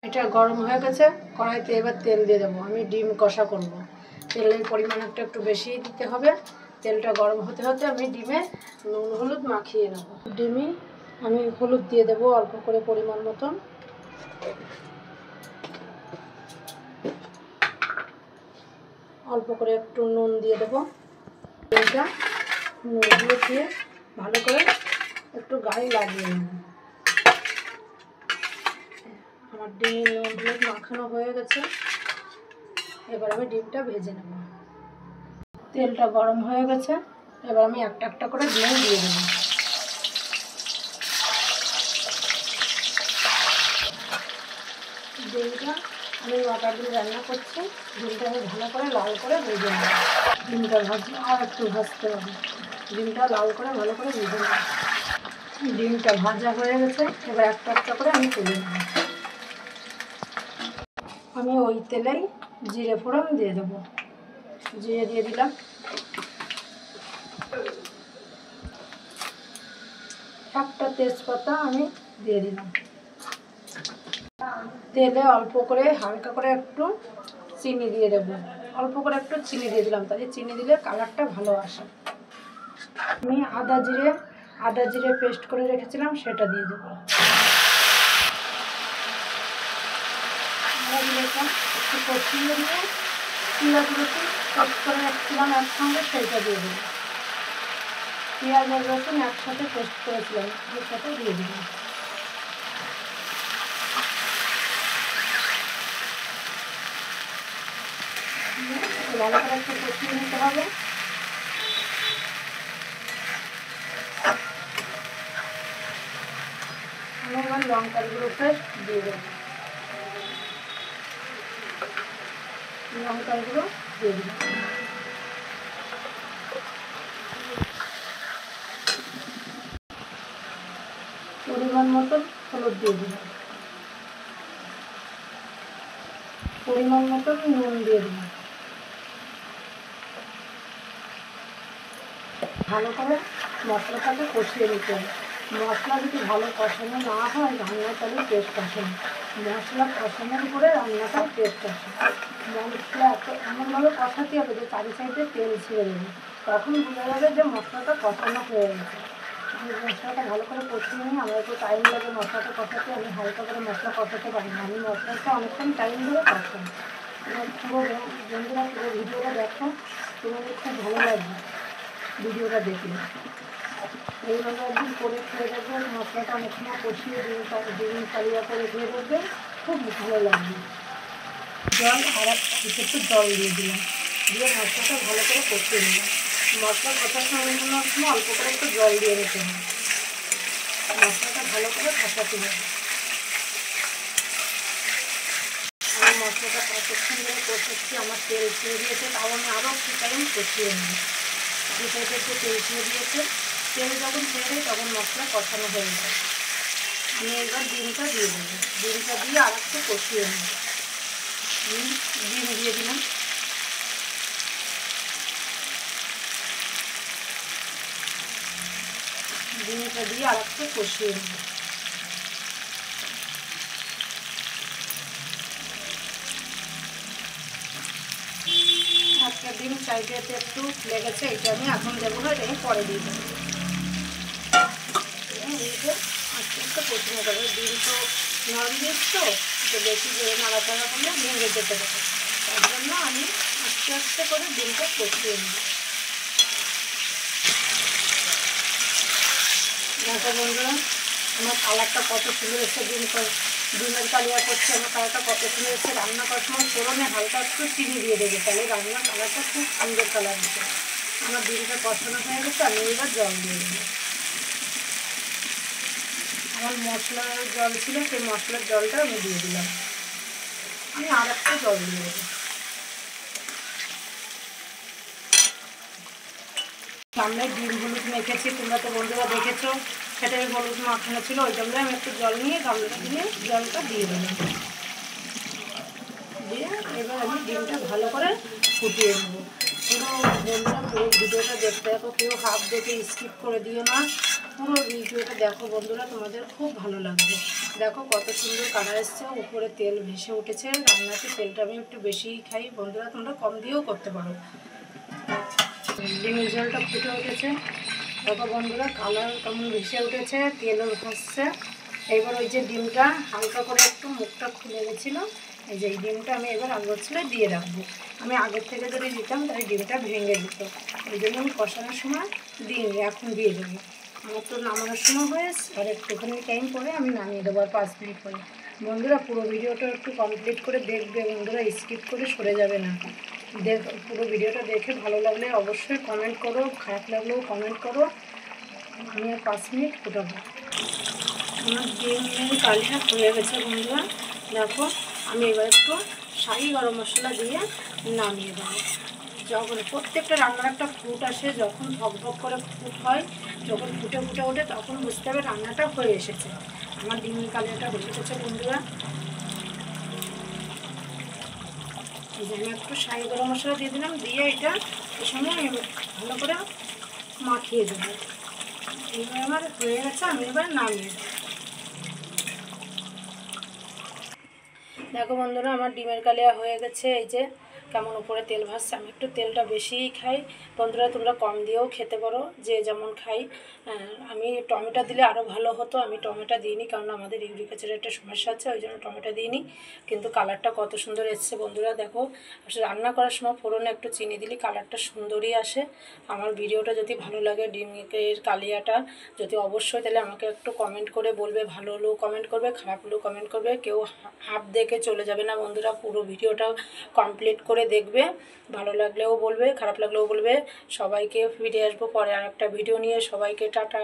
এটা গরম হয়ে গেছে, কড়াইতে এবার তেল দিয়ে দেবো। আমি ডিম কষা করব। তেলের পরিমাণটা একটু বেশি দিতে হবে। তেলটা গরম হতে হতে আমি ডিমে নুন হলুদ মাখিয়ে নেব। ডিমে আমি হলুদ দিয়ে দেবো অল্প করে পরিমাণ মতন। অল্প করে একটু নুন দিয়ে দেবো। ডিমটা নুনগুলো দিয়ে ভালো করে একটু গায়ে লাগিয়ে নেব। আমার ডিমের নুন হলুদ মাখানো হয়ে গেছে, এবার আমি ডিমটা ভেজে নেব। তেলটা গরম হয়ে গেছে, এবার আমি একটা একটা করে ডিম দিয়ে দেব। ডিমটা আমি আটা দিয়ে রান্না করছি। ডিমটা আমি ভালো করে লাল করে ভেজে নেব। ডিমটা ভাজি আর একটু ভাজতে হবে। ডিমটা লাল করে ভালো করে ভেজে নেব। ডিমটা ভাজা হয়ে গেছে, এবার একটা একটা করে আমি তুলে নেব। আমি ওই তেলেই জিরে ফোড়ন দিয়ে দেবো। জিরে দিয়ে দিলাম, একটা তেজপাতা আমি দিয়ে দিলাম। তেলে অল্প করে হালকা করে একটু চিনি দিয়ে দেবো। অল্প করে একটু চিনি দিয়ে দিলাম, তাই চিনি দিলে কালারটা ভালো আসে। আমি আদা জিরে পেস্ট করে রেখেছিলাম, সেটা দিয়ে দেবো। একটু কষিয়ে দিয়ে পেঁয়াজ রসুন পেস্ট করে রাখছিলাম একসঙ্গে, সেইটা দিয়ে দেবো। পেঁয়াজ আর রসুন একসাথে পেস্ট করেছিলাম, এর সাথে দিয়ে দিলাম। ভালো করে একটু কষিয়ে নিতে হবে। আমি এবার লঙ্কার গুঁড়ো পেস্ট দিয়ে দেবো। লঙ্কার গুঁড়ো দিয়ে দিলাম। পরিমাণ মতন হলুদ দিয়ে দিলাম। পরিমাণ মতন নুন দিয়ে দিলাম। ভালো করে মশলাটাকে কষিয়ে নিতে হবে। মশলা যদি ভালো কষানো না হয় রান্নার তাহলে টেস্ট আসে না। মশলা কষানোর উপরে রান্নাটার টেস্ট আসে। মশলা এমনভাবে কষাতে হবে যে চারি সাইডে তেল ছেড়ে দেবে, তখন বোঝা যাবে যে মশলাটা কষানো হয়ে গেছে। মশলাটা ভালো করে কষিয়ে নিয়ে আমার একটু টাইম লাগে মশলাটা কষাতে। আমি হালকা করে মশলা কষাতে পারি না, আমি মশলাটা অনেকক্ষণ টাইম ধরে কষাই। পুরো বন্ধুরা পুরো ভিডিওটা দেখো, তোমাদের খুব ভালো লাগবে ভিডিওটা দেখলে। এইভাবে একদিন করে খেয়ে দেখবে, মশলাটা অনেক সময় কষিয়ে ডিম কালিয়া করে খেয়ে দেখবে, খুব ভালো লাগবে। জল আর একটু জল দিয়ে দিলাম, দিয়ে মশলাটা ভালো করে কষিয়ে নিলাম। মশলা কষার সময় অল্প করে একটু জল দিয়ে নিতে হবে। মশলাটা ভালো করে কষাতে হবে। আমি মশলাটা কতক্ষণ ধরে কষাচ্ছি, আমার তেল ছেড়ে দিয়েছে, তাও আমি আরও একটু টাইম কষিয়ে নিই। দু সাইডে একটু তেল ছেড়ে দিয়েছে, তেল যখন ছেড়ে দেয় তখন মশলা কষানো হয়ে যায়। আমি এবার ডিমটা দিয়ে দেবো। ডিমটা দিয়ে আর একটু কষিয়ে নেব। ডিম দিয়ে দিলাম। ডিমটা দিয়ে আর একটু কষিয়ে নেব। একটা ডিম সাইডেতে একটু লেগেছে, এটা আমি এখন দেবো না, এটা আমি পরে দিয়ে দেবো। আস্তে আস্তে কষিয়ে দেবো। ডিম তো নরম দিচ্ছ, তো বেশি জোরে নাড়াচাড়া করলে ভেঙে যেতে পারে, তার জন্য আমি আস্তে আস্তে করে ডিমটা কষিয়ে নিই। দেখো বন্ধুরা, আমার কালারটা কত সুন্দর এসছে। ডিমের কালিয়া করছে, আমার কালারটা কত সুন্দর এসছে। রান্না করার সময় ফোড়নে হালকা একটু চিনি দিয়ে দেবে, তাহলে রান্নার কালারটা খুব সুন্দর কালার হচ্ছে। আমার ডিমটা কষানো হয়ে গেছে, আমি এবার জল দিয়ে দেবো। আমার মশলার জল ছিল, সেই মশলার জলটা আমি দিয়ে দিলাম। আমি আর একটু জল দিয়ে দেবো। সামনে ডিম হলুদ মেখেছি, তোমরা তো বন্ধুরা দেখেছো, সেটাই হলুদ মাখানো ছিল, ওই জন্য আমি একটু জল নিয়ে গামলাটা দিয়ে জলটা দিয়ে দিলাম। দিয়ে এবার আমি ডিমটা ভালো করে ফুটিয়ে নেবো। পুরো বন্ধুরা পুরো ভিডিওটা দেখতে থাকো, কেউ হাফ দেখে স্কিপ করে দিও না। পুরো ভিডিওটা দেখো বন্ধুরা, তোমাদের খুব ভালো লাগবে। দেখো কত সুন্দর কালার এসছে, উপরে তেল ভেসে উঠেছে। রান্নাতে তেলটা আমি একটু বেশিই খাই বন্ধুরা, তোমরা কম দিয়েও করতে পারো। ডিমের ঝোলটা ফুটে উঠেছে, দেখো বন্ধুরা কালার কেমন ভেসে উঠেছে, তেলও ভাসছে। এবার ওই যে ডিমটা হালকা করে একটু মুখটা খুলে গেছিলো, এই যে এই ডিমটা আমি এবার আগের ছেলে দিয়ে রাখবো। আমি আগের থেকে যদি দিতাম তাহলে ডিমটা ভেঙে দিত, ওই জন্য আমি কষানোর সময় দিইনি, এখন দিয়ে দেবো। আমার তো নামানোর সময় হয়েছে, আর একটুখানি টাইম পরে আমি নামিয়ে দেবো, আর 5 মিনিট পরে। বন্ধুরা পুরো ভিডিওটা একটু কমপ্লিট করে দেখবে বন্ধুরা, স্কিপ করে সরে যাবে না। পুরো ভিডিওটা দেখে ভালো লাগলে অবশ্যই কমেন্ট করো, খারাপ লাগলেও কমেন্ট করো। আমি আর 5 মিনিট ফুটাবো। আমার ডিমের কালিয়া হয়ে গেছে বন্ধুরা, দেখো আমি এবার একটু শাহি গরম মশলা দিয়ে নামিয়ে দেবো। যখন প্রত্যেকটা রান্নার একটা ফুট আসে, যখন ভক করে ফুট হয়, যখন ফুটে ফুটে ওঠে, তখন বুঝতে হবে রান্নাটা হয়ে এসেছে। আমার ডিমের কালিয়াটা হয়ে গেছে বন্ধুরা। এই যে আমি একটু শাহি গরম মশলা দিয়ে দিলাম, দিয়ে এটা এই সময় ভালো করে মাখিয়ে দেবো। এইবার আমার হয়ে গেছে, আমি এবার নামিয়ে দেবো। দেখো বন্ধুরা আমার ডিমের কালিয়া হয়ে গেছে, এই যে কেমন উপরে তেল ভাসছে। আমি একটু তেলটা বেশিই খাই বন্ধুরা, তোমরা কম দিয়েও খেতে পারো, যে যেমন খাই। আমি টমেটো দিলে আরও ভালো হতো, আমি টমেটো দিইনি, কারণ আমাদের ইউরিক অ্যাসিডের একটা সমস্যা আছে, ওই জন্য টমেটো দিইনি। কিন্তু কালারটা কত সুন্দর এসছে বন্ধুরা, দেখো রান্না করার সময় ফোড়নে একটু চিনি দিলে কালারটা সুন্দরই আসে। আমার ভিডিওটা যদি ভালো লাগে, ডিমের কালিয়াটা যদি অবশ্যই, তাহলে আমাকে একটু কমেন্ট করে বলবে, ভালো হলেও কমেন্ট করবে, খারাপ হলেও কমেন্ট করবে। কেউ হাফ দেখে চলে যাবে না বন্ধুরা, পুরো ভিডিওটা কমপ্লিট করে দেখবে। ভালো লাগলেও বলবে, খারাপ লাগলেও বলবে। সবাইকে ফিরে আসবো পরে আর একটা ভিডিও নিয়ে। সবাইকে টাটা।